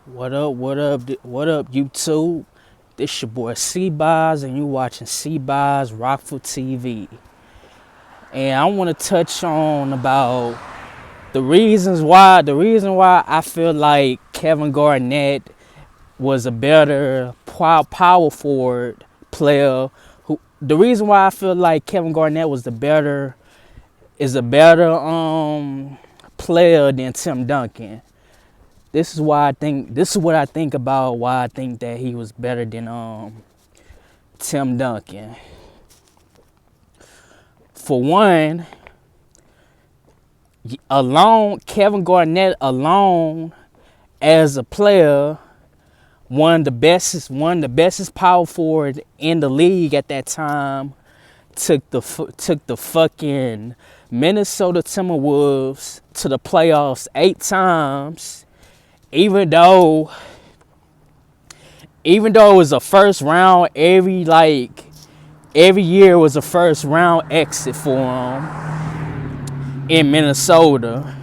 What up, YouTube? This your boy C-Boz, and you watching C-Boz Rockford TV. And I want to touch on about the reason why I feel like Kevin Garnett was a better power forward player. The reason why I feel like Kevin Garnett was a better player than Tim Duncan. This is what I think about why I think that he was better than Tim Duncan. For one, Kevin Garnett alone as a player, one of the bestest power forward in the league at that time, took the fucking Minnesota Timberwolves to the playoffs 8 times. Even though it was a first round, every year was a first round exit for him in Minnesota.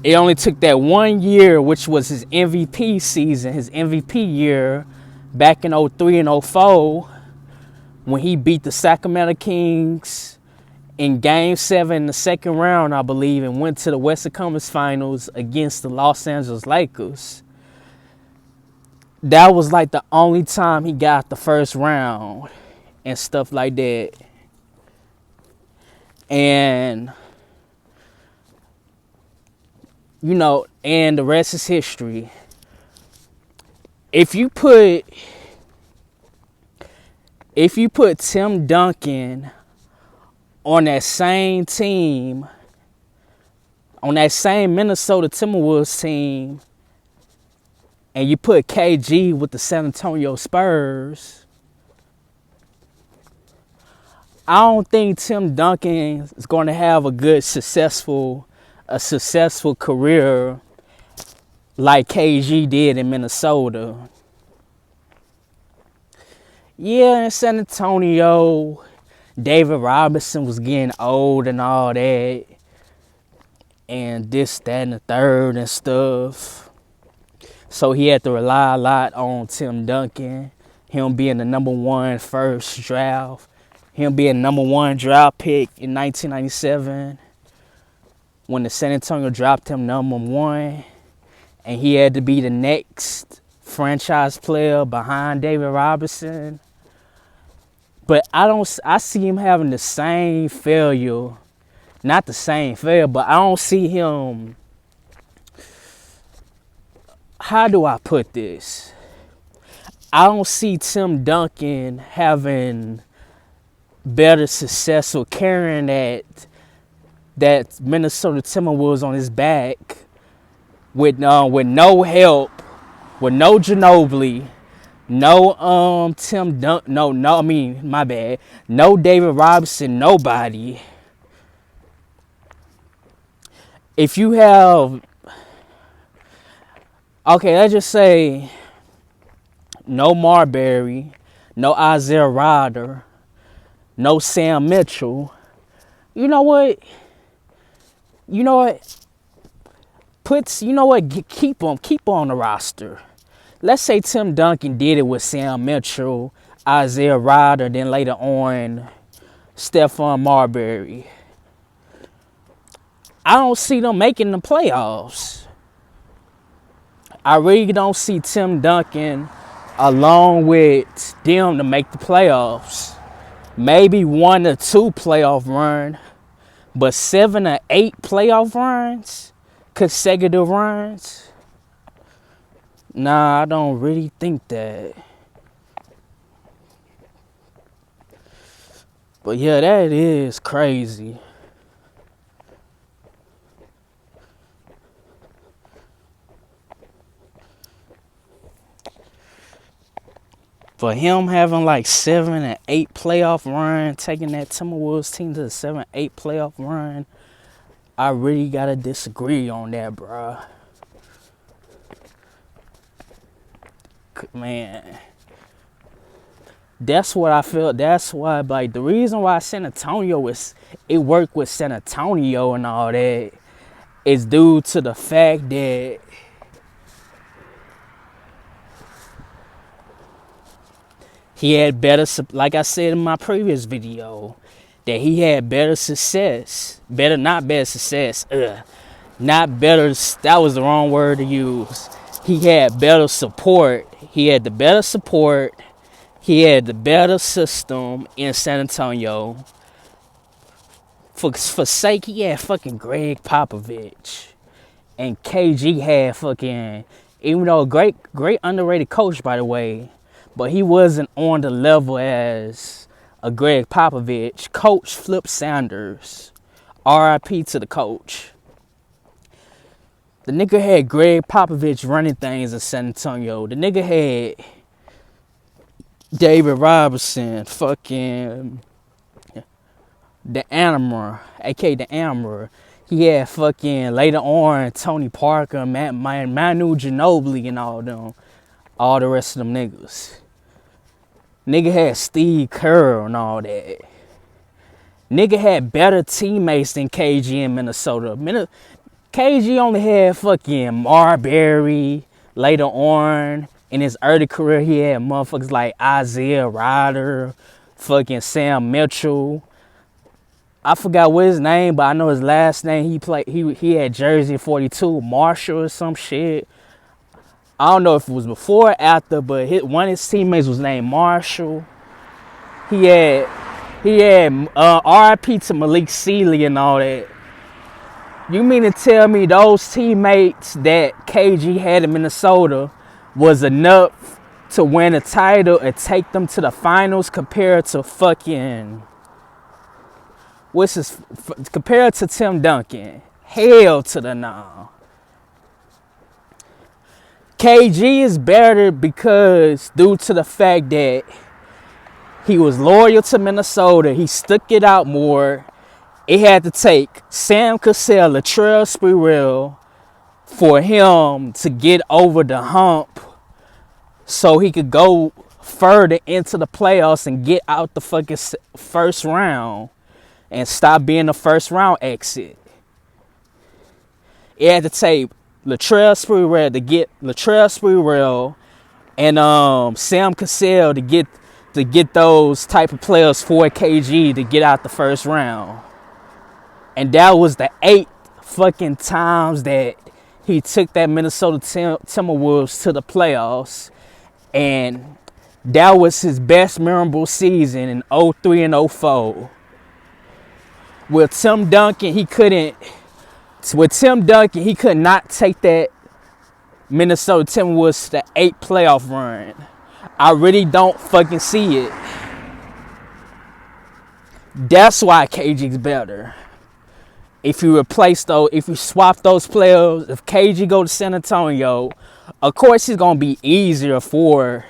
It only took that 1 year, which was his MVP season, his MVP year, back in 03 and 04, when he beat the Sacramento Kings in Game 7 in the second round, I believe, and went to the Western Conference Finals against the Los Angeles Lakers. That was like the only time he got the first round and stuff like that. And, and the rest is history. If you put Tim Duncan on that same team, on that same Minnesota Timberwolves team, and you put KG with the San Antonio Spurs, I don't think Tim Duncan is going to have a successful career like KG did in Minnesota. Yeah, in San Antonio, David Robinson was getting old and all that, and this, that, and the third and stuff. So he had to rely a lot on Tim Duncan, him being the number one first draft, him being number one draft pick in 1997 when the San Antonio dropped him number one, and he had to be the next franchise player behind David Robinson. But I see him having the same failure. Not the same failure, but I don't see him. How do I put this? I don't see Tim Duncan having better success or carrying that Minnesota Timberwolves on his back with no help, with no Ginobili, no Tim Duncan, no David Robinson, nobody. If you have, okay, let's just say no Marbury, no Isaiah Ryder, no Sam Mitchell, you know what? Keep on the roster. Let's say Tim Duncan did it with Sam Mitchell, Isaiah Ryder, then later on Stephon Marbury. I don't see them making the playoffs. I really don't see Tim Duncan along with them to make the playoffs. Maybe 1 or 2 playoff run, but 7 or 8 playoff runs, consecutive runs. Nah, I don't really think that. But yeah, that is crazy. For him having like 7 and 8 playoff run, taking that Timberwolves team to the 7-8 playoff run, I really gotta disagree on that, bruh. Man, that's what I feel. That's why, like, the reason why San Antonio worked with San Antonio and all that is due to the fact that He had better, like I said in my previous video, that he had better success. Not better success. Not better, that was the wrong word to use. He had better support. He had the better support. He had the better system in San Antonio. For sake, he had fucking Greg Popovich. And KG had fucking, even though a great underrated coach, by the way, but he wasn't on the level as a Greg Popovich. Coach Flip Sanders. RIP to the coach. The nigga had Greg Popovich running things in San Antonio. The nigga had David Robinson, fucking the Animal, aka the Animal. He had fucking later on Tony Parker, Manu Ginobili, and all them, all the rest of them niggas. Nigga had Steve Kerr and all that. Nigga had better teammates than KG in Minnesota. KG only had fucking Marbury. Later on in his early career, he had motherfuckers like Isaiah Ryder, fucking Sam Mitchell. I forgot what his name, but I know his last name. He had jersey 42, Marshall or some shit. I don't know if it was before or after, but one of his teammates was named Marshall. He had RIP to Malik Sealy and all that. You mean to tell me those teammates that KG had in Minnesota was enough to win a title and take them to the finals compared to fucking, compared to Tim Duncan? Hell to the no. KG is better because due to the fact that he was loyal to Minnesota, he stuck it out more. It had to take Sam Cassell, Latrell Sprewell for him to get over the hump so he could go further into the playoffs and get out the fucking first round and stop being a first round exit. It had to take Latrell Sprewell and Sam Cassell to get those type of players for KG to get out the first round. And that was the 8 fucking times that he took that Minnesota Timberwolves to the playoffs. And that was his best memorable season in 03 and 04. With Tim Duncan, he could not take that Minnesota Timberwolves to the 8th playoff run. I really don't fucking see it. That's why KG's better. If you swap those players, if KG go to San Antonio, of course it's gonna be easier for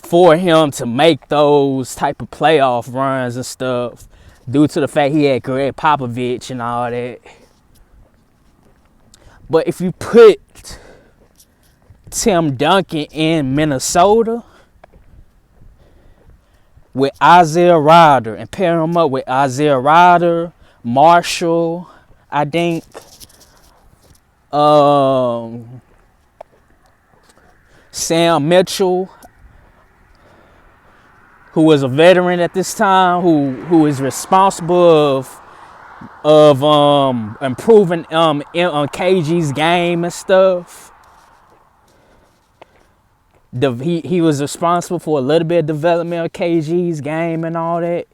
him to make those type of playoff runs and stuff due to the fact he had Greg Popovich and all that. But if you put Tim Duncan in Minnesota with Isaiah Ryder and pair him up with Isaiah Ryder, Marshall, I think, Sam Mitchell, who was a veteran at this time, who is responsible of improving on KG's game and stuff. He was responsible for a little bit of development of KG's game and all that.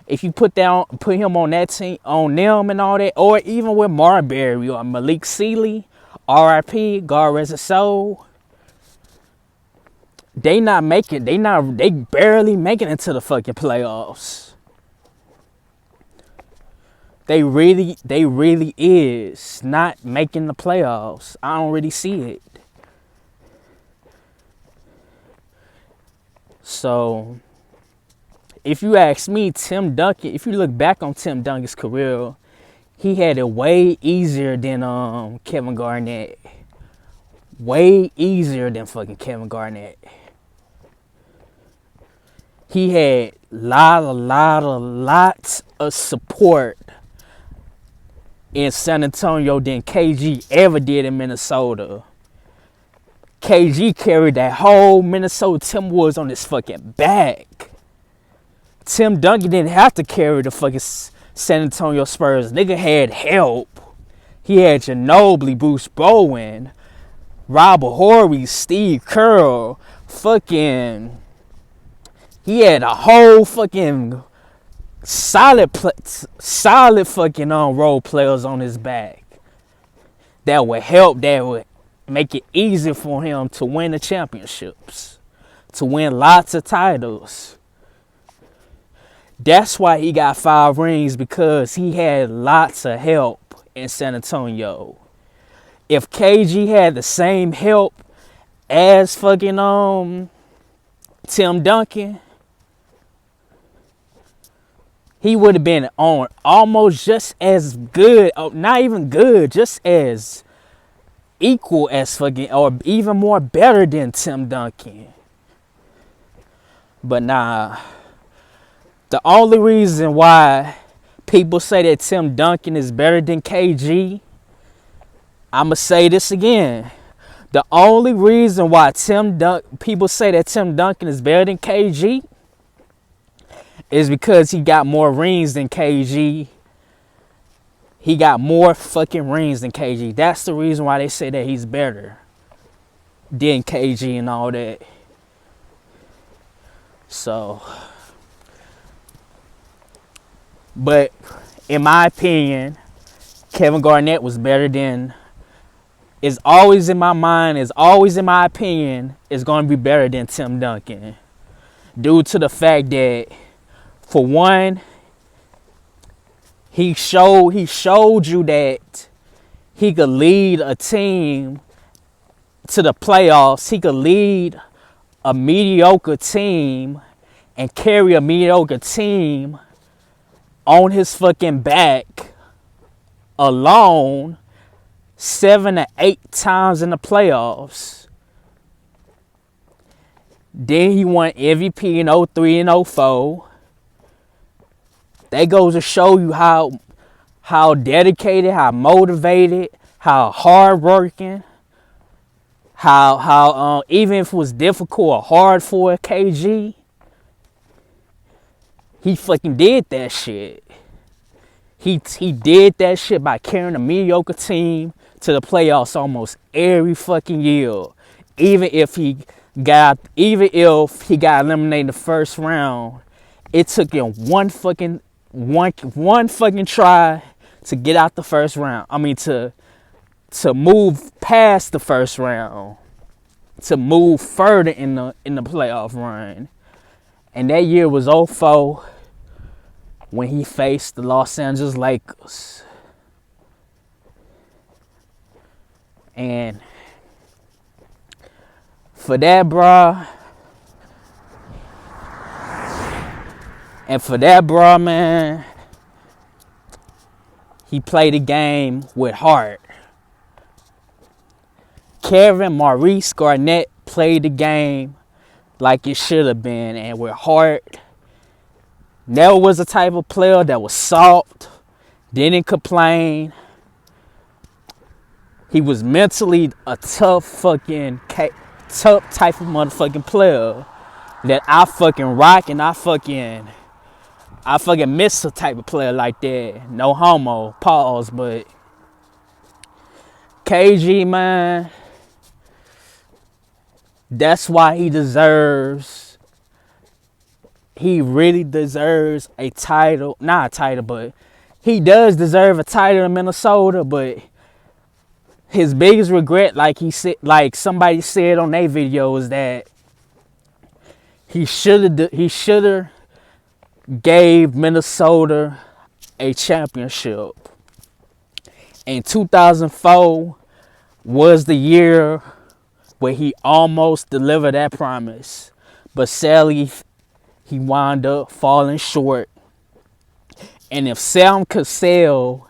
If you put him on that team, on them and all that, or even with Marbury or Malik Sealy, RIP, God rest his soul, they barely making it to the fucking playoffs. They really is not making the playoffs. I don't really see it. So, if you ask me, Tim Duncan, if you look back on Tim Duncan's career, he had it way easier than Kevin Garnett. Way easier than fucking Kevin Garnett. He had lots of support in San Antonio than KG ever did in Minnesota. KG carried that whole Minnesota Timberwolves on his fucking back. Tim Duncan didn't have to carry the fucking San Antonio Spurs. Nigga had help. He had Ginobili, Bruce Bowen, Robert Horry, Steve Kerr, fucking. He had a whole fucking solid fucking role players on his back that would help, that would make it easier for him to win the championships, to win lots of titles. That's why he got 5 rings, because he had lots of help in San Antonio. If KG had the same help as fucking Tim Duncan, he would have been on almost just as good, not even good, just as equal as fucking, or even more better than Tim Duncan. But nah, the only reason why people say that Tim Duncan is better than KG, I'ma say this again. The only reason why people say that Tim Duncan is better than KG is because he got more rings than KG. He got more fucking rings than KG. That's the reason why they say that he's better than KG and all that. So, but in my opinion, Kevin Garnett was better than, is always in my mind, is always in my opinion, is going to be better than Tim Duncan. Due to the fact that, for one, he showed you that he could lead a team to the playoffs. He could lead a mediocre team and carry a mediocre team on his fucking back alone 7 to 8 times in the playoffs. Then he won MVP in 03 and 04. That goes to show you how dedicated, how motivated, how hardworking, how even if it was difficult or hard for KG, he fucking did that shit. He did that shit by carrying a mediocre team to the playoffs almost every fucking year. Even if he got eliminated in the first round, it took him one fucking try to get out the first round. I mean, to move past the first round, to move further in the playoff run. And that year was 04 when he faced the Los Angeles Lakers. And for that, man, he played the game with heart. Kevin Maurice Garnett played the game like it should have been, and with heart. Never was the type of player that was soft, didn't complain. He was mentally a tough type of motherfucking player that I fucking rock, and I fucking miss a type of player like that. No homo, pause, but KG, man, that's why he really deserves a title. Not a title, but he does deserve a title in Minnesota, but his biggest regret, like somebody said on their video, is that he should have gave Minnesota a championship. And 2004 was the year where he almost delivered that promise. But sadly, he wound up falling short. And if Sam Cassell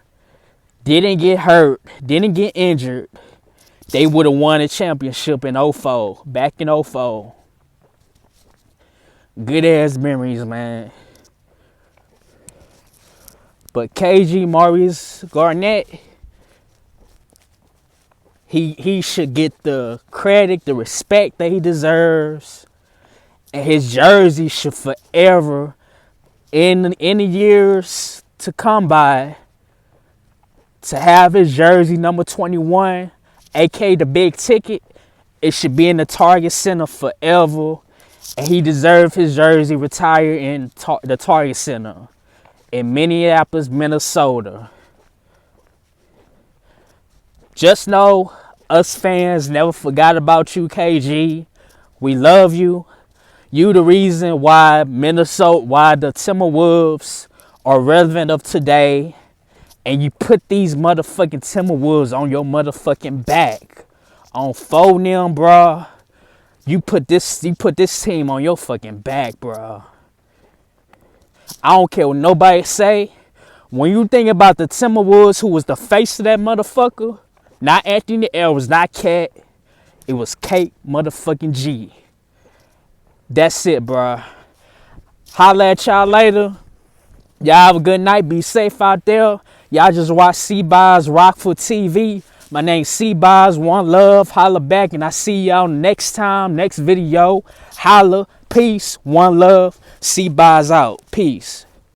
didn't get hurt, didn't get injured, they would have won a championship in 04, back in 04. Good ass memories, man. But KG Maurice Garnett, He should get the credit, the respect that he deserves. And his jersey should forever, in the years to come by, to have his jersey number 21, aka the big ticket, it should be in the Target Center forever. And he deserves his jersey retired in the Target Center in Minneapolis, Minnesota. Just know, us fans never forgot about you, KG. We love you. You the reason why the Timberwolves are relevant of today. And you put these motherfucking Timberwolves on your motherfucking back. On phone them, bro. You put this team on your fucking back, bro. I don't care what nobody say. When you think about the Timberwolves, who was the face of that motherfucker, not Anthony Edwards, not Cat, it was Kate motherfucking G. That's it, bro. Holla at y'all later. Y'all have a good night. Be safe out there. Y'all just watch C-Boz Rockford TV. My name's C-Boz. One love. Holla back. And I see y'all next time. Next video. Holla. Peace. One love. C-Boz out. Peace.